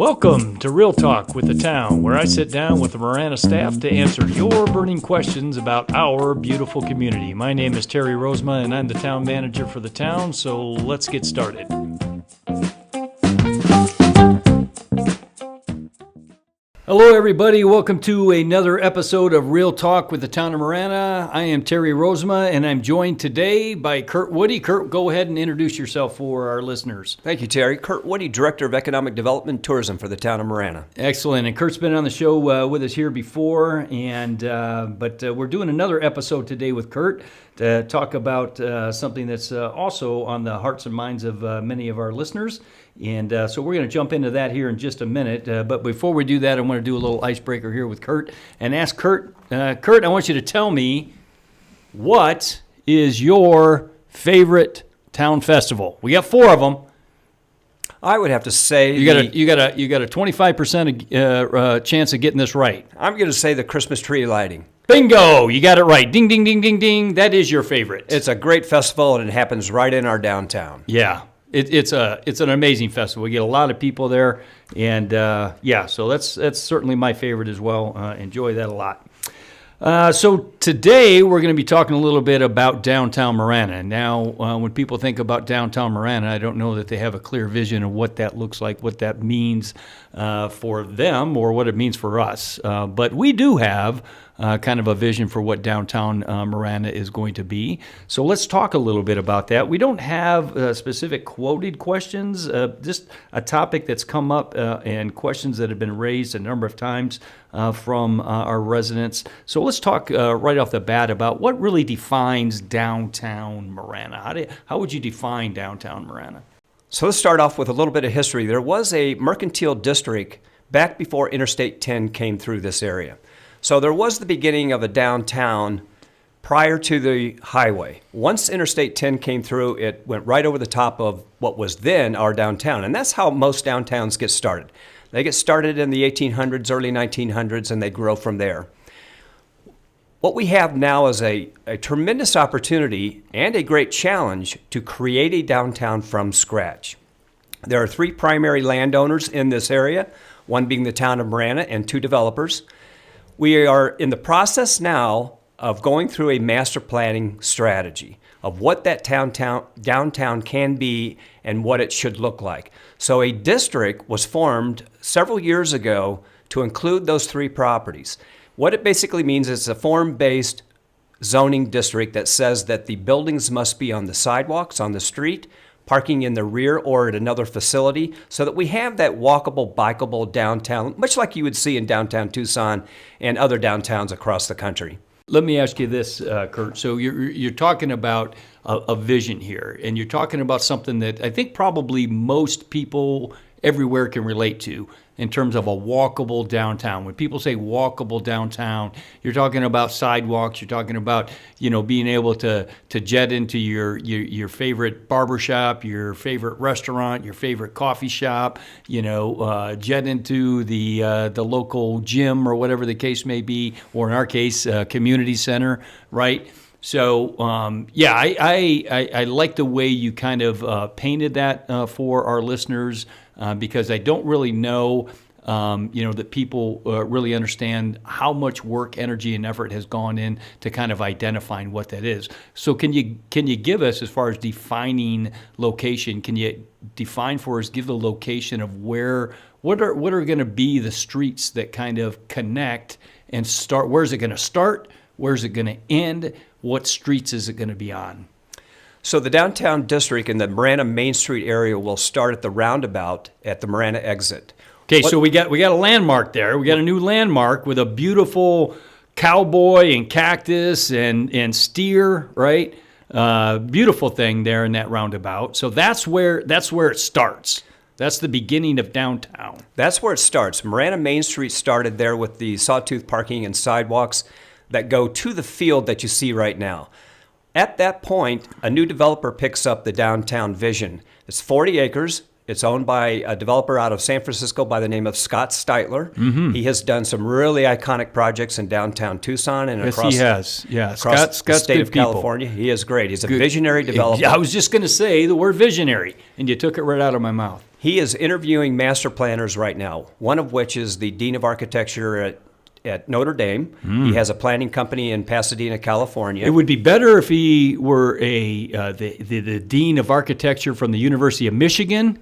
Welcome to Real Talk with the Town, where I sit down with the Marana staff to answer your burning questions about our beautiful community. My name is Terry Rozema, and I'm the town manager for the town, so let's get started. Hello, everybody. Welcome to another episode of Real Talk with the Town of Marana. I am Terry Rozema, and I'm joined today by Curt Woody. Curt, go ahead and introduce yourself for our listeners. Thank you, Terry. Curt Woody, Director of Economic Development and Tourism for the Town of Marana. Excellent. And Curt's been on the show with us here before, but we're doing another episode today with Curt to talk about something that's also on the hearts and minds of many of our listeners. And so we're going to jump into that here in just a minute. But before we do that, I want to do a little icebreaker here with Curt and ask Curt, I want you to tell me, what is your favorite town festival? We got 4 of them. I would have to say you got a 25% chance of getting this right. I'm going to say the Christmas tree lighting. Bingo! You got it right. Ding, ding, ding, ding, ding. That is your favorite. It's a great festival, and it happens right in our downtown. Yeah. It's an amazing festival. We get a lot of people there, and so that's certainly my favorite as well. Enjoy that a lot. So today we're going to be talking a little bit about Downtown Marana. Now, when people think about Downtown Marana, I don't know that they have a clear vision of what that looks like, what that means for them, or what it means for us. But we do have kind of a vision for what Downtown Marana is going to be. So let's talk a little bit about that. We don't have specific quoted questions, just a topic that's come up and questions that have been raised a number of times from our residents. So let's talk right off the bat about what really defines Downtown Marana. How would you define Downtown Marana? So let's start off with a little bit of history. There was a mercantile district back before Interstate 10 came through this area. So there was the beginning of a downtown prior to the highway. Once Interstate 10 came through, it went right over the top of what was then our downtown. And that's how most downtowns get started. They get started in the 1800s, early 1900s, and they grow from there. What we have now is a tremendous opportunity and a great challenge to create a downtown from scratch. There are 3 primary landowners in this area, one being the town of Marana and 2 developers. We are in the process now of going through a master planning strategy of what that downtown can be and what it should look like. So a district was formed several years ago to include those 3 properties. What it basically means is a form-based zoning district that says that the buildings must be on the sidewalks, on the street, parking in the rear or at another facility, so that we have that walkable, bikeable downtown, much like you would see in downtown Tucson and other downtowns across the country. Let me ask you this, Curt. So you're talking about a vision here, and you're talking about something that I think probably most people everywhere can relate to in terms of a walkable downtown. When people say walkable downtown, you're talking about sidewalks, you're talking about, being able to jet into your favorite barbershop, your favorite restaurant, your favorite coffee shop, jet into the local gym or whatever the case may be, or in our case, community center, right? So, I like the way you kind of painted that for our listeners, because I don't really know, that people really understand how much work, energy, and effort has gone in to kind of identifying what that is. So can you give us, as far as defining location, can you define for us, give the location of what are going to be the streets that kind of connect and start? Where's it going to start? Where's it going to end? What streets is it going to be on? So the downtown district in the Marana Main Street area will start at the roundabout at the Marana exit. Okay, so we got a landmark there. We got a new landmark with a beautiful cowboy and cactus and steer, right? Beautiful thing there in that roundabout. So that's where it starts. That's the beginning of downtown. That's where it starts. Marana Main Street started there with the sawtooth parking and sidewalks that go to the field that you see right now. At that point, a new developer picks up the downtown vision. It's 40 acres. It's owned by a developer out of San Francisco by the name of Scott Steitler. Mm-hmm. He has done some really iconic projects in downtown Tucson and Yes, across, he has. Yeah, across the Scott's state good of people. California. He is great. He's a visionary developer. I was just going to say the word visionary, and you took it right out of my mouth. He is interviewing master planners right now, one of which is the Dean of Architecture at Notre Dame. He has a planning company in Pasadena, California. It would be better if he were the Dean of Architecture from the University of Michigan,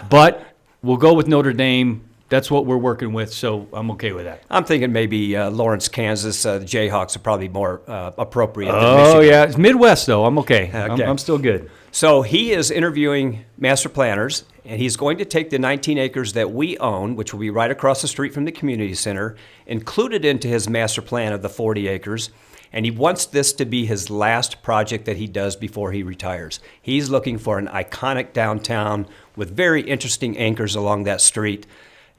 but we'll go with Notre Dame. That's what we're working with, so I'm okay with that. I'm thinking maybe Lawrence, Kansas. The Jayhawks are probably more appropriate than Oh, Michigan. yeah. It's Midwest, though. I'm okay. Okay. I'm still good. So he is interviewing master planners, and he's going to take the 19 acres that we own, which will be right across the street from the community center, include it into his master plan of the 40 acres, and he wants this to be his last project that he does before he retires. He's looking for an iconic downtown with very interesting anchors along that street.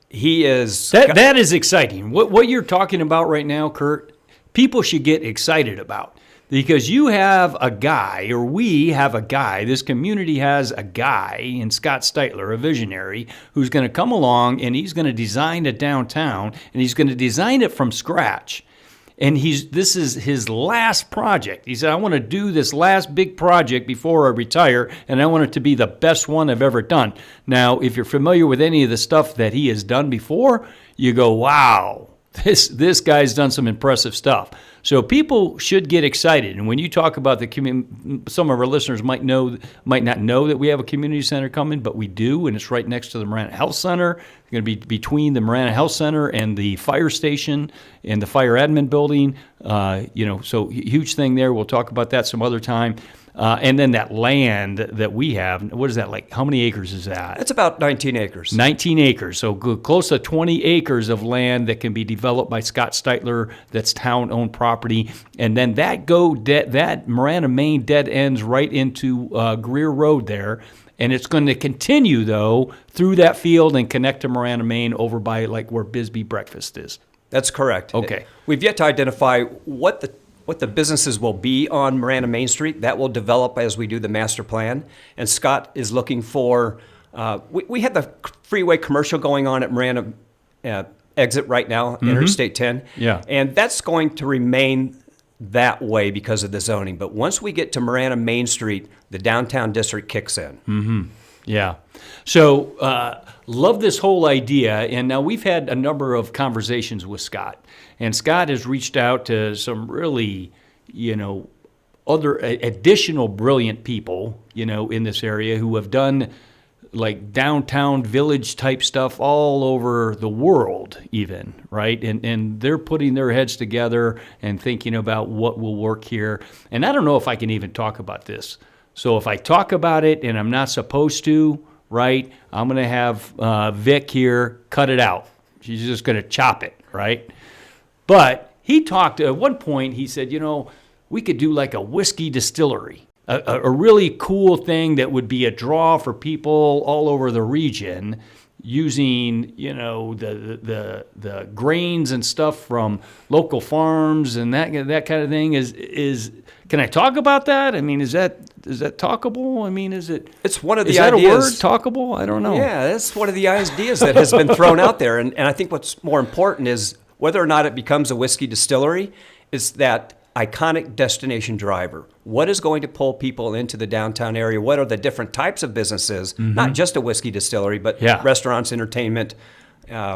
He is... That is exciting. What you're talking about right now, Curt, people should get excited about. Because you have a guy, or we have a guy, this community has a guy in Scott Steitler, a visionary, who's going to come along and he's going to design a downtown, and he's going to design it from scratch. And this is his last project. He said, I want to do this last big project before I retire, and I want it to be the best one I've ever done. Now, if you're familiar with any of the stuff that he has done before, you go, wow, this guy's done some impressive stuff. So people should get excited. And when you talk about the community, some of our listeners might not know that we have a community center coming, but we do, and it's right next to the Marana Health Center. It's going to be between the Marana Health Center and the fire station and the fire admin building. So huge thing there. We'll talk about that some other time. And then that land that we have, what is that, like, how many acres is that? It's about 19 acres. 19 acres, so close to 20 acres of land that can be developed by Scott Steitler, that's town-owned property. And then that Marana Main dead ends right into Greer Road there. And it's going to continue, though, through that field and connect to Marana Main over by, like, where Bisbee Breakfast is. That's correct. Okay. We've yet to identify what the businesses will be on Marana Main Street. That will develop as we do the master plan. And Scott is looking for, we had the freeway commercial going on at Marana exit right now, Interstate 10. Yeah. And that's going to remain that way because of the zoning. But once we get to Marana Main Street, the downtown district kicks in. Mm-hmm. Yeah. So love this whole idea. And now we've had a number of conversations with Scott. And Scott has reached out to some really, other additional brilliant people, in this area who have done like downtown village type stuff all over the world even, right? And they're putting their heads together and thinking about what will work here. And I don't know if I can even talk about this. So if I talk about it and I'm not supposed to, right, I'm going to have Vic here cut it out. She's just going to chop it, right? But he talked, at one point, he said, we could do like a whiskey distillery, a really cool thing that would be a draw for people all over the region using, the grains and stuff from local farms and that kind of thing. Can I talk about that? I mean, is that talkable? I mean, It's one of the is that ideas. a word, talkable? I don't know. Yeah, that's one of the ideas that has been thrown out there. And I think what's more important is whether or not it becomes a whiskey distillery is that iconic destination driver. What is going to pull people into the downtown area? What are the different types of businesses? Mm-hmm. Not just a whiskey distillery, but restaurants, entertainment,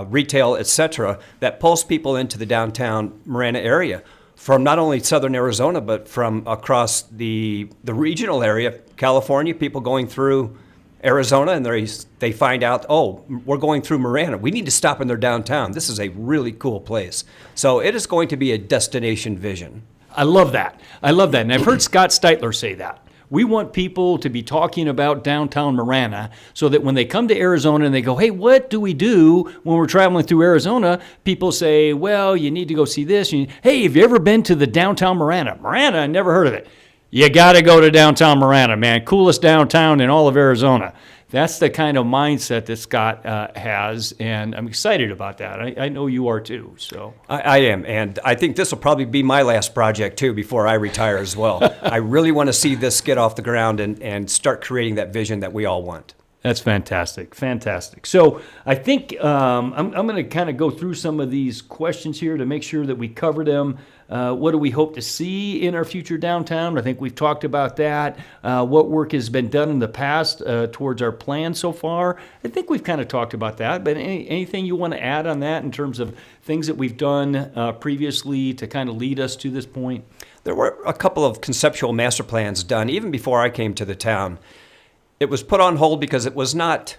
retail, etc., that pulls people into the downtown Marana area from not only southern Arizona, but from across the regional area, California, people going through Arizona, and they find out, oh, we're going through Marana. We need to stop in their downtown. This is a really cool place. So it is going to be a destination vision. I love that. And I've heard Scott Steitler say that. We want people to be talking about downtown Marana so that when they come to Arizona and they go, hey, what do we do when we're traveling through Arizona? People say, well, you need to go see this. Hey, have you ever been to the downtown Marana? Marana, I never heard of it. You got to go to downtown Marana, man. Coolest downtown in all of Arizona. That's the kind of mindset that Scott has, and I'm excited about that. I know you are too. So I am, and I think this will probably be my last project too before I retire as well. I really want to see this get off the ground and start creating that vision that we all want. That's fantastic. Fantastic. So I think I'm going to kind of go through some of these questions here to make sure that we cover them. What do we hope to see in our future downtown? I think we've talked about that. What work has been done in the past towards our plan so far? I think we've kind of talked about that. But anything you want to add on that in terms of things that we've done previously to kind of lead us to this point? There were a couple of conceptual master plans done even before I came to the town. It was put on hold because it was not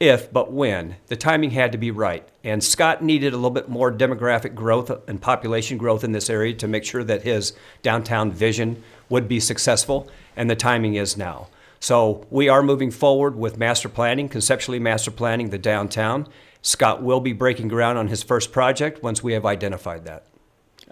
if, but when. The timing had to be right. And Scott needed a little bit more demographic growth and population growth in this area to make sure that his downtown vision would be successful, and the timing is now. So we are moving forward with master planning, conceptually master planning the downtown. Scott will be breaking ground on his first project once we have identified that.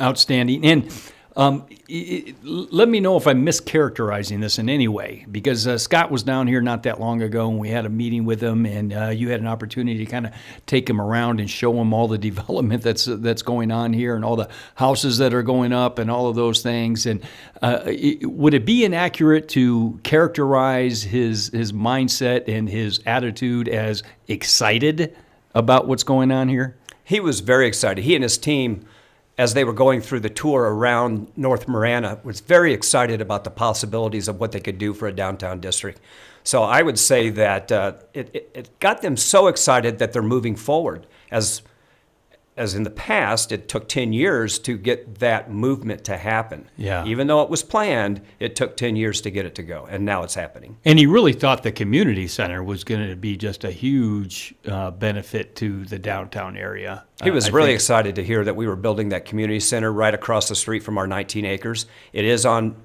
Outstanding. And let me know if I'm mischaracterizing this in any way, because Scott was down here not that long ago, and we had a meeting with him, and you had an opportunity to kind of take him around and show him all the development that's going on here and all the houses that are going up and all of those things. And would it be inaccurate to characterize his mindset and his attitude as excited about what's going on here? He was very excited. He and his team, as they were going through the tour around North Marana, was very excited about the possibilities of what they could do for a downtown district. So I would say that it got them so excited that they're moving forward. As in the past, it took 10 years to get that movement to happen. Yeah. Even though it was planned, it took 10 years to get it to go, and now it's happening. And he really thought the community center was going to be just a huge benefit to the downtown area. He was really excited to hear that we were building that community center right across the street from our 19 acres. It is on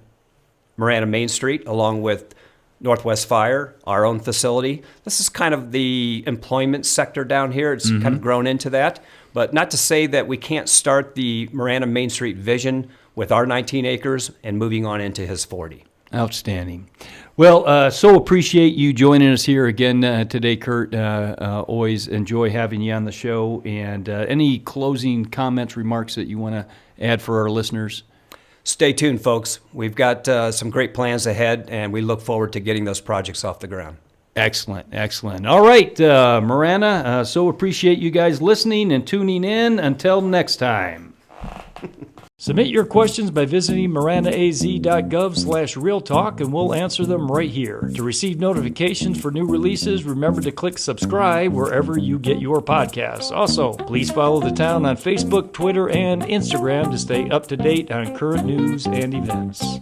Marana Main Street, along with Northwest Fire, our own facility. This is kind of the employment sector down here. It's kind of grown into that. But not to say that we can't start the Marana Main Street vision with our 19 acres and moving on into his 40. Outstanding. Well, so appreciate you joining us here again today, Curt. Always enjoy having you on the show. And any closing comments, remarks that you want to add for our listeners? Stay tuned, folks. We've got some great plans ahead, and we look forward to getting those projects off the ground. Excellent, excellent. All right, Marana, so appreciate you guys listening and tuning in. Until next time. Submit your questions by visiting maranaaz.gov/realtalk, and we'll answer them right here. To receive notifications for new releases, remember to click subscribe wherever you get your podcasts. Also, please follow the town on Facebook, Twitter, and Instagram to stay up to date on current news and events.